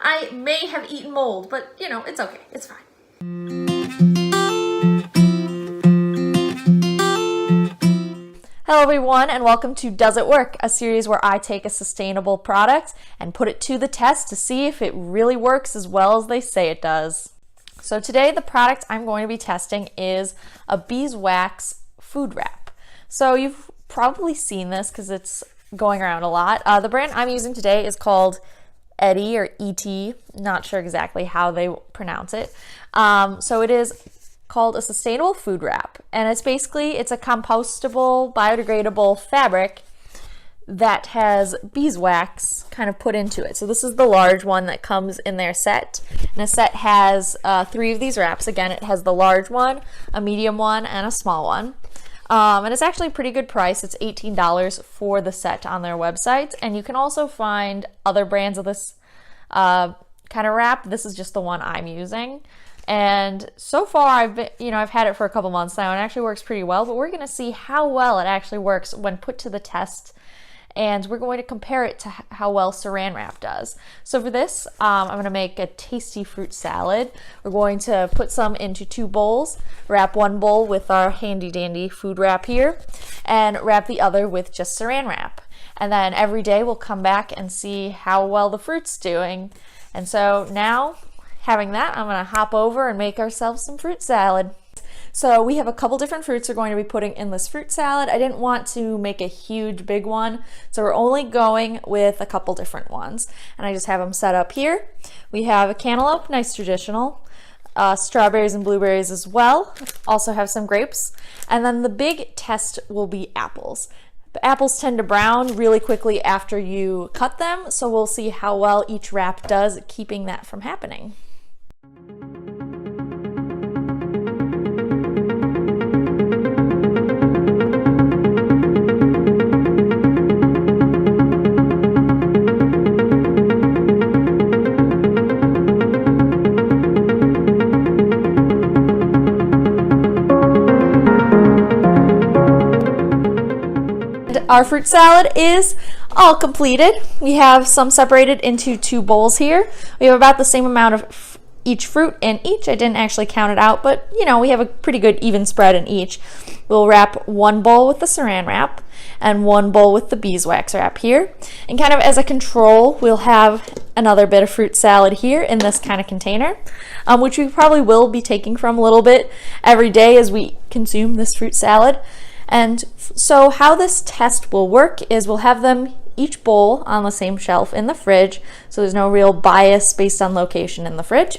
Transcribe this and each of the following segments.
I may have eaten mold, but you know, it's okay, it's fine. Hello everyone, and welcome to Does It Work, a series where I take a sustainable product and put it to the test to see if it really works as well as they say it does. So today the product I'm going to be testing is a Beeswax food wrap. So you've probably seen this because it's going around a lot. The brand I'm using today is called Eddie or ET, not sure exactly how they pronounce it. So it is called a sustainable food wrap, and it's a compostable, biodegradable fabric that has beeswax kind of put into it. So this is the large one that comes in their set, and a set has 3 of these wraps. Again, it has the large one, a medium one, and a small one. And it's actually a pretty good price. It's $18 for the set on their website, and you can also find other brands of this kind of wrap. This is just the one I'm using. And so far I've had it for a couple months now, and it actually works pretty well, but we're going to see how well it actually works when put to the test, and we're going to compare it to how well Saran Wrap does. So for this, I'm going to make a tasty fruit salad. We're going to put some into 2 bowls, wrap one bowl with our handy dandy food wrap here, and wrap the other with just Saran Wrap. And then every day we'll come back and see how well the fruit's doing. And so now, having that, I'm going to hop over and make ourselves some fruit salad. So we have a couple different fruits we're going to be putting in this fruit salad. I didn't want to make a huge big one, so we're only going with a couple different ones. And I just have them set up here. We have a cantaloupe, nice traditional, strawberries and blueberries as well. Also have some grapes. And then the big test will be apples. The apples tend to brown really quickly after you cut them, so we'll see how well each wrap does at keeping that from happening. Our fruit salad is all completed. We have some separated into 2 bowls here. We have about the same amount of each fruit in each. I didn't actually count it out, but you know, we have a pretty good even spread in each. We'll wrap 1 bowl with the Saran Wrap and 1 bowl with the Beeswax Wrap here. And kind of as a control, we'll have another bit of fruit salad here in this kind of container, which we probably will be taking from a little bit every day as we consume this fruit salad. And so how this test will work is we'll have them each bowl on the same shelf in the fridge, so there's no real bias based on location in the fridge.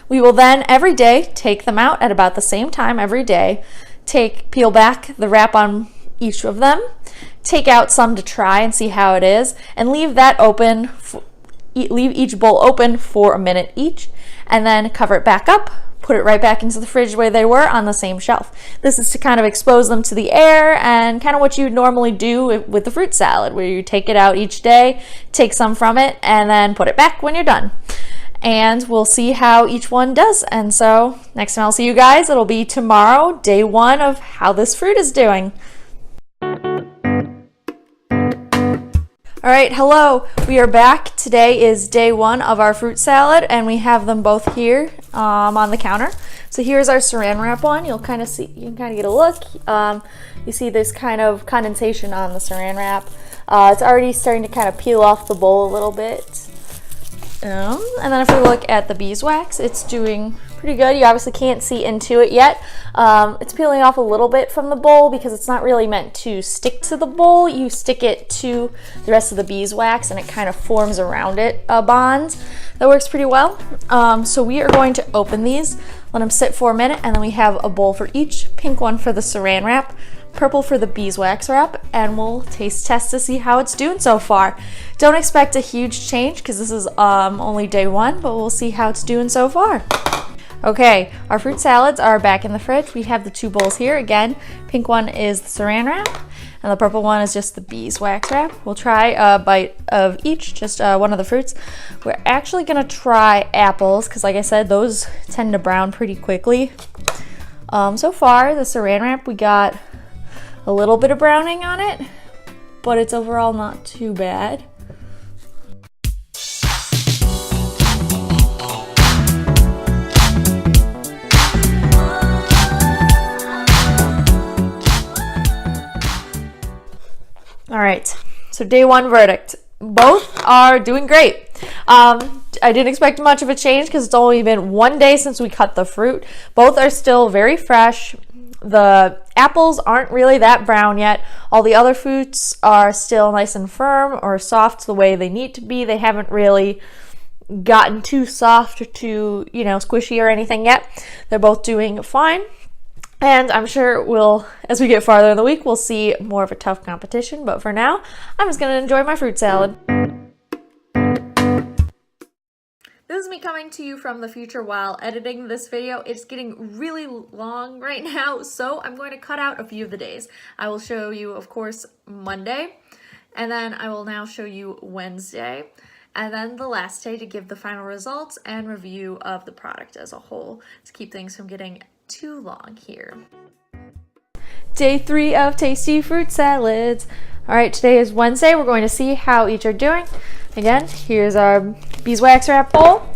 We will then every day take them out at about the same time every day, peel back the wrap on each of them, take out some to try and see how it is, and leave that open, leave each bowl open for a minute each, and then cover it back up. Put it right back into the fridge where they were on the same shelf. This is to kind of expose them to the air and kind of what you would normally do with the fruit salad, where you take it out each day, take some from it, and then put it back when you're done. And we'll see how each one does. And so next time I'll see you guys, it'll be tomorrow, day 1 of how this fruit is doing. All right, hello, we are back. Today is day 1 of our fruit salad, and we have them both here on the counter. So here's our Saran Wrap one. You can kind of get a look. You see this kind of condensation on the Saran Wrap. It's already starting to kind of peel off the bowl a little bit. And then if we look at the beeswax, it's doing pretty good. You obviously can't see into it yet. It's peeling off a little bit from the bowl because it's not really meant to stick to the bowl. You stick it to the rest of the beeswax and it kind of forms around it a bond. That works pretty well. So we are going to open these, let them sit for a minute, and then we have a bowl for each. Pink one for the Saran Wrap, purple for the Beeswax Wrap, and we'll taste test to see how it's doing so far. Don't expect a huge change because this is only day 1, but we'll see how it's doing so far. Okay, our fruit salads are back in the fridge. We have the 2 bowls here. Again, pink one is the Saran Wrap, and the purple one is just the Beeswax Wrap. We'll try a bite of each, just one of the fruits. We're actually gonna try apples because, like I said, those tend to brown pretty quickly. So far, the Saran Wrap, we got a little bit of browning on it, but it's overall not too bad. right, so day one verdict. Both are doing great. I didn't expect much of a change because it's only been 1 day since we cut the fruit. Both are still very fresh. The apples aren't really that brown yet. All the other fruits are still nice and firm or soft the way they need to be. They haven't really gotten too soft or too, squishy or anything yet. They're both doing fine. And I'm sure as we get farther in the week, we'll see more of a tough competition. But for now, I'm just going to enjoy my fruit salad. This is me coming to you from the future while editing this video. It's getting really long right now, so I'm going to cut out a few of the days. I will show you, of course, Monday, and then I will now show you Wednesday, and then the last day to give the final results and review of the product as a whole to keep things from getting too long here. Day 3 of tasty fruit salads. All right, today is Wednesday. We're going to see how each are doing. Again, here's our Beeswax Wrap bowl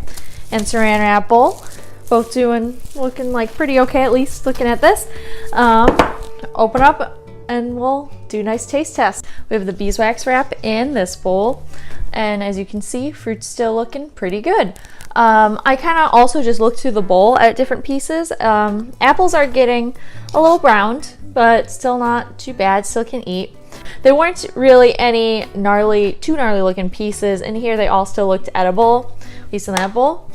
and Saran Wrap bowl. Both looking like pretty okay, at least looking at this. Open up and we'll do a nice taste test. We have the Beeswax Wrap in this bowl, and as you can see, fruit's still looking pretty good. I kind of also just looked through the bowl at different pieces. Apples are getting a little browned, but still not too bad, still can eat. There weren't really any too gnarly looking pieces in here. They all still looked edible, at least in that bowl.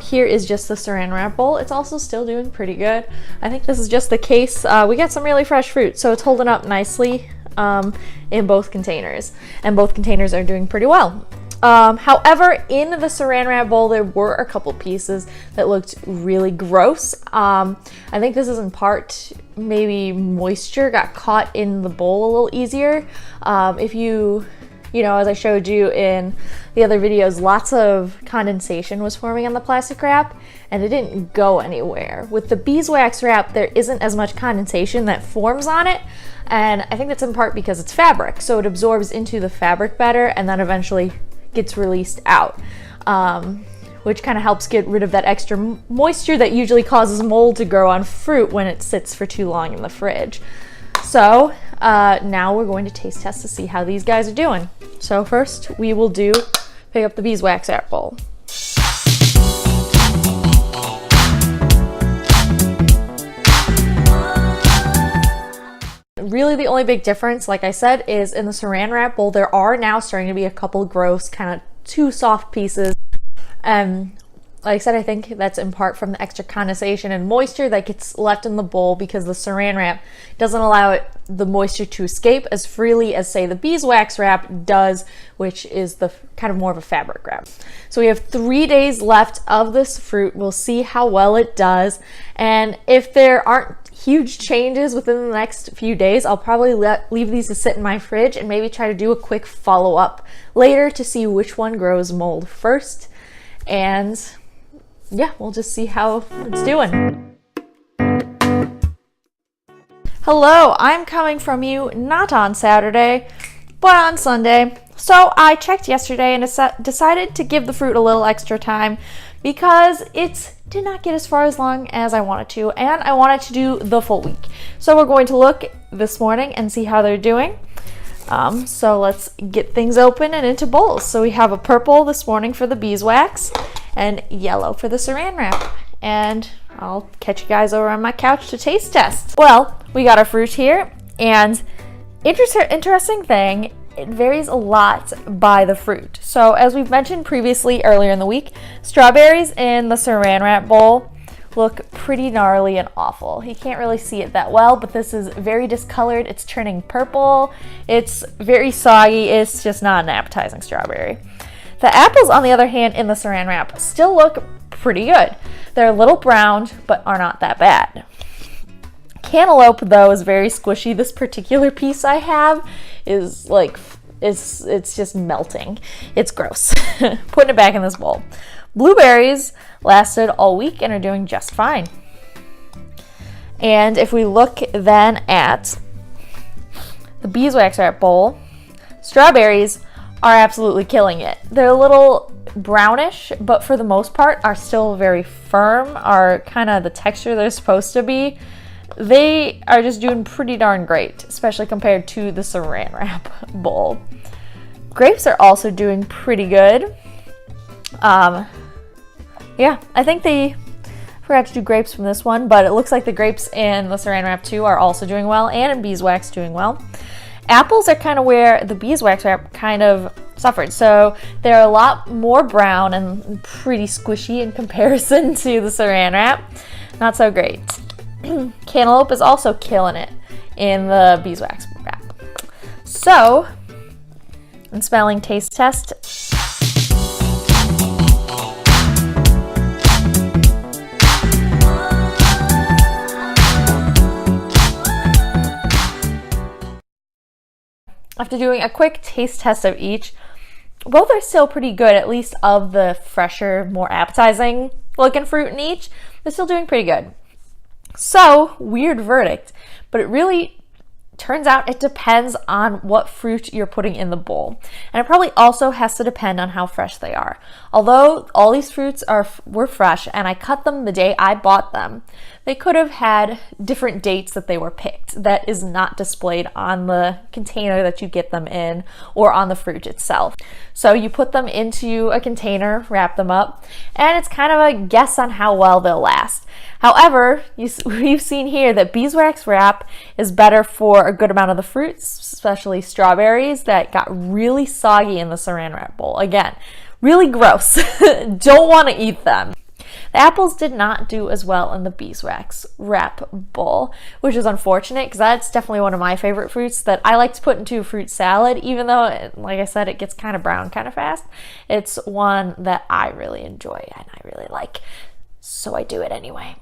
Here is just the Saran Wrap bowl. It's also still doing pretty good. I think this is just the case. We got some really fresh fruit, so it's holding up nicely in both containers, and both containers are doing pretty well. However, in the Saran Wrap bowl, there were a couple pieces that looked really gross. I think this is in part maybe moisture got caught in the bowl a little easier. If you as I showed you in the other videos, lots of condensation was forming on the plastic wrap and it didn't go anywhere. With the Beeswax Wrap, there isn't as much condensation that forms on it. And I think that's in part because it's fabric, so it absorbs into the fabric better and then eventually gets released out, which kind of helps get rid of that extra moisture that usually causes mold to grow on fruit when it sits for too long in the fridge. So now we're going to taste test to see how these guys are doing. So first we will pick up the Beeswax Wrap bowl. Really the only big difference, like I said, is in the Saran Wrap bowl, there are now starting to be a couple gross, kind of too soft pieces. Like I said, I think that's in part from the extra condensation and moisture that gets left in the bowl because the Saran Wrap doesn't allow the moisture to escape as freely as, say, the Beeswax Wrap does, which is the kind of more of a fabric wrap. So we have 3 days left of this fruit. We'll see how well it does. And if there aren't huge changes within the next few days, I'll probably leave these to sit in my fridge and maybe try to do a quick follow-up later to see which one grows mold first. And yeah, we'll just see how it's doing. Hello, I'm coming from you not on Saturday, but on Sunday. So I checked yesterday and decided to give the fruit a little extra time because it did not get as far as long as I wanted to, and I wanted to do the full week. So we're going to look this morning and see how they're doing. So let's get things open and into bowls. So we have a purple this morning for the beeswax and yellow for the Saran Wrap. And I'll catch you guys over on my couch to taste test. Well, we got our fruit here, and interesting thing, it varies a lot by the fruit. So as we've mentioned previously earlier in the week, strawberries in the Saran Wrap bowl look pretty gnarly and awful. You can't really see it that well, but this is very discolored. It's turning purple. It's very soggy. It's just not an appetizing strawberry. The apples, on the other hand, in the Saran Wrap still look pretty good. They're a little browned, but are not that bad. Cantaloupe, though, is very squishy. This particular piece I have is like, it's just melting. It's gross. Putting it back in this bowl. Blueberries lasted all week and are doing just fine. And if we look then at the Beeswax Wrap bowl, strawberries are absolutely killing it. They're a little brownish, but for the most part are still very firm, are kind of the texture they're supposed to be. they are just doing pretty darn great, especially compared to the Saran Wrap bowl. Grapes are also doing pretty good. Yeah, I think they forgot to do grapes from this one, but it looks like the grapes in the Saran Wrap 2 are also doing well, and in Beeswax doing well. Apples are kind of where the Beeswax Wrap kind of suffered. So they're a lot more brown and pretty squishy in comparison to the Saran Wrap. Not so great. Cantaloupe is also killing it in the Beeswax Wrap. So, in smelling taste test, after doing a quick taste test of each, both are still pretty good, at least of the fresher, more appetizing looking fruit in each. They're still doing pretty good. So, weird verdict, but it really turns out it depends on what fruit you're putting in the bowl. And it probably also has to depend on how fresh they are. Although all these fruits were fresh and I cut them the day I bought them, they could have had different dates that they were picked. That is not displayed on the container that you get them in or on the fruit itself. So you put them into a container, wrap them up, and it's kind of a guess on how well they'll last. However, we've seen here that Beeswax Wrap is better for a good amount of the fruits, especially strawberries that got really soggy in the Saran Wrap bowl. Again, really gross. Don't want to eat them. The apples did not do as well in the Beeswax Wrap bowl, which is unfortunate because that's definitely one of my favorite fruits that I like to put into a fruit salad, even though, like I said, it gets kind of brown kind of fast. It's one that I really enjoy and I really like, so I do it anyway.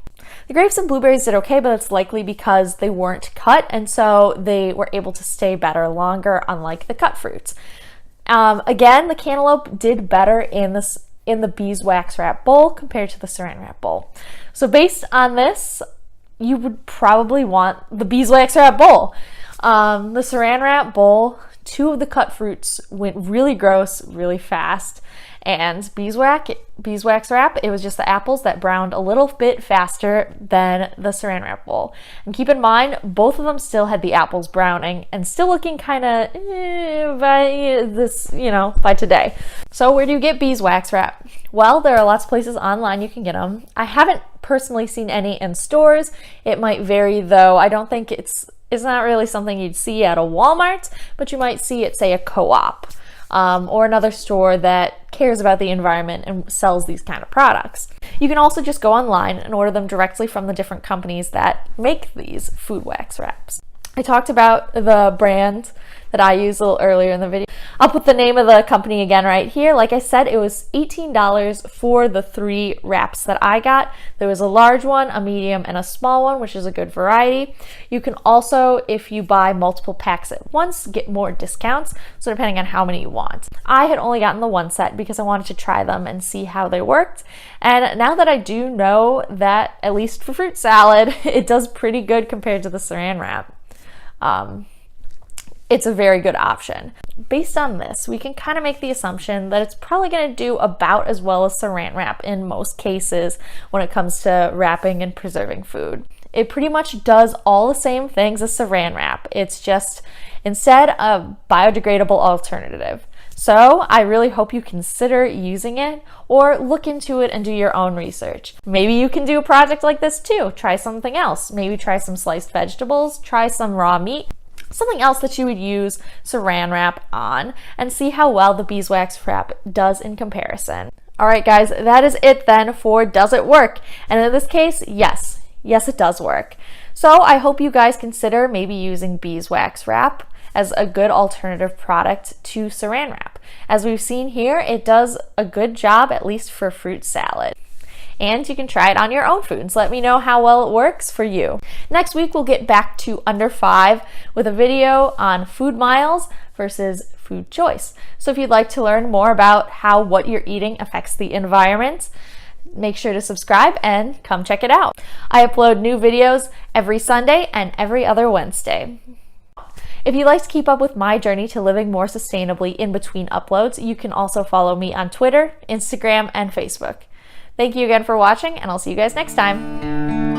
The grapes and blueberries did okay, but it's likely because they weren't cut, and so they were able to stay better longer, unlike the cut fruits. Again, the cantaloupe did better in the Beeswax Wrap bowl compared to the Saran Wrap bowl. So based on this, you would probably want the Beeswax Wrap bowl. The Saran Wrap bowl, 2 of the cut fruits went really gross really fast, and Beeswax Wrap, it was just the apples that browned a little bit faster than the Saran Wrap bowl. And keep in mind, both of them still had the apples browning and still looking kind of by today. So where do you get Beeswax Wrap? Well, there are lots of places online you can get them. I haven't personally seen any in stores. It might vary though. I don't think it's not really something you'd see at a Walmart, but you might see it, say, a Co-op. Or another store that cares about the environment and sells these kind of products. You can also just go online and order them directly from the different companies that make these food wax wraps. I talked about the brand that I used a little earlier in the video. I'll put the name of the company again right here. Like I said, it was $18 for the 3 wraps that I got. There was a large one, a medium, and a small one, which is a good variety. You can also, if you buy multiple packs at once, get more discounts, so depending on how many you want. I had only gotten the 1 set because I wanted to try them and see how they worked. And now that I do know that, at least for fruit salad, it does pretty good compared to the Saran Wrap. It's a very good option. Based on this, we can kind of make the assumption that it's probably going to do about as well as Saran Wrap in most cases when it comes to wrapping and preserving food. It pretty much does all the same things as Saran Wrap. It's just instead a biodegradable alternative. So I really hope you consider using it or look into it and do your own research. Maybe you can do a project like this too. Try something else. Maybe try some sliced vegetables, try some raw meat, something else that you would use Saran Wrap on, and see how well the Beeswax Wrap does in comparison. All right, guys, that is it then for Does It Work? And in this case, yes, it does work. So I hope you guys consider maybe using Beeswax Wrap as a good alternative product to Saran Wrap. As we've seen here, it does a good job, at least for fruit salad. And you can try it on your own foods. Let me know how well it works for you. Next week, we'll get back to under 5 with a video on food miles versus food choice. So if you'd like to learn more about how what you're eating affects the environment, make sure to subscribe and come check it out. I upload new videos every Sunday and every other Wednesday. If you'd like to keep up with my journey to living more sustainably in between uploads, you can also follow me on Twitter, Instagram, and Facebook. Thank you again for watching, and I'll see you guys next time.